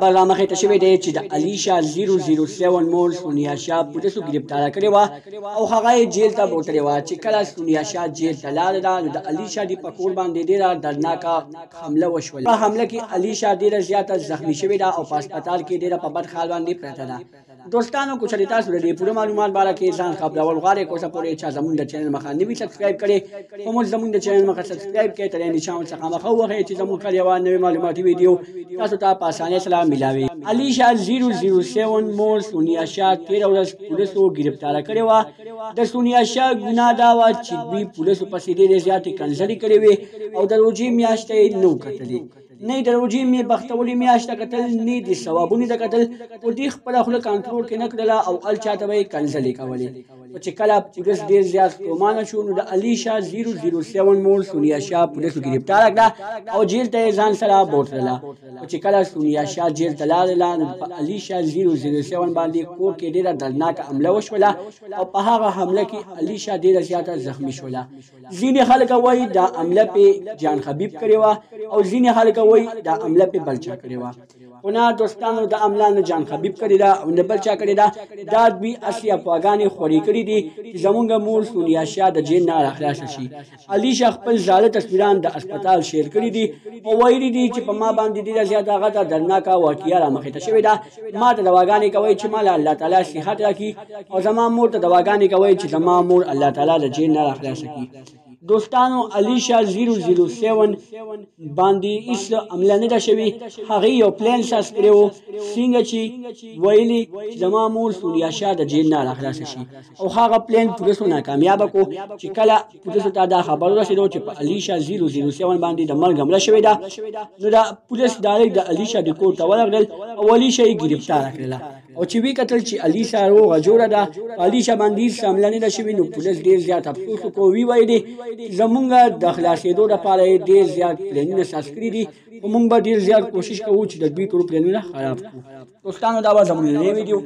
برنامه کې تشوي دی چې د الیشا 007 مول سونیا شاه پولیسو گرفتار کړی و او هغه جیل ته بوتلی و چې کله سونیا شاه جیل ته لاړه د الیشا دی په کور باندې ډیره دردناکه حمله وشوه. په حمله کې الیشا ډیره زیاته زخمی شوې ده او په هسپتال کې ډیره په بد حال باندې پراته ده. دوستانو کو چریتا سره دې پوره معلومات باره کې ځان خبرول غواړي کوڅه پورې چې زموږ د چینل مخه نوی سبسکرایب کړئ او موږ زموږ د چینل مخه سبسکرایب کړئ ترې نشان څخه مخه وغه چې زموږ کړي و نوې معلوماتي ویډیو تاسو ته په اسانه سره ملاوي. الیشا 007 مول سونیا شاه 13 ورځ پولیسو گرفتار کړی و. د سونیا شاه ګناه دا و چې دوی پولیسو پسې ډېرې زیاتې کنځلې کړې وې او د روژې میاشتې نو کتلې. نه د روژې مې بختولې میاشته کتل نه د ثوابونو د کتل او دوی خپله خوله کنټرول کې نه کړله او ال چاته به یې کنځلې کولې. او چې کله پولیس ډېر زیات ستومانه شو نو د الیشا 007 مول سونیا شاه پولیسو گرفتار کړه او جیل ته یې ځان سره بوتلله. او چې کله سونیا شاه جیل ته لاړله نو په الیشا 007 باندې کور کې ډېره دردناکه حمله وشوله او په هغه حمله کې الیشا ډېره زیاته زخمی شوله. ځینې خلک وایي دا حمله پې جان خبیب کړې وه او ځینې خلک وایي دا حمله پې بل چا کړې وه. خو نه دوستانو د حمله نه جان خبیب کړې ده او نه بل چا کړې ده. دا دوی اصلي افواګانې خورې کړي دي چې زمونږ مور سونیا شاه د جیل نه راخلاصه شي. الیشا خپل زاړه تصویران د هسپتال شیر کړي دي او ویلي دي چې په ما باندې ډېره زیاته غټه دردناکه واقعه رامخې ته شوې ده. ما ته دواګانې کوئ چې ما له الله تعالی صحت راکړي او زما مور ته دواګانې کوئ چې زما مور الله تعالی د جیل نه راخلاصه کړي. دوستانو الیشا 007 باندې هیڅ عمله نه ده شوې. هغې یو پلان ساز کړی و څنګه چې ویلي چې زما مور سونیا شاه د جیل نه راخلاصه شي او هغه پلان پولیسو ناکامیابه کړو. چې کله پولیسو ته دا خبر ورسېدو چې په الیشا 007 باندې د مرګ حمله شوې ده نو د پولیس ډایرکټ د الیشا د کور ته ورغلل او الیشا یې گرفتار کړله. او چې وی کتل چې الیشا روغه جوړه ده الیشا باندې هیڅ حمله نه ده شوې نو پولیس ډېر زیات افسوس وکړو. وی ویلې زمونږ د خلاصېدو لپاره یې ډېر زیات پلانونه ساز کړي دي او موږ به ډېر زیات کوشش کوو چې د دوی ټول پلانونه خراب کړو. دوستانو دا به زموږ نوې ویډیو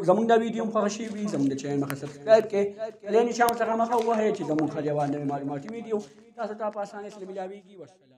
زموږ دا ویډیو هم خوښه شوې وي زموږ د چینل مخه سبسکرایب کړئ د نشان څخه مخه ووهئ چې زموږ خپله یوه نوې معلوماتي ویډیو تاسو ته په اسانۍ سره ملاویږي. والسلام.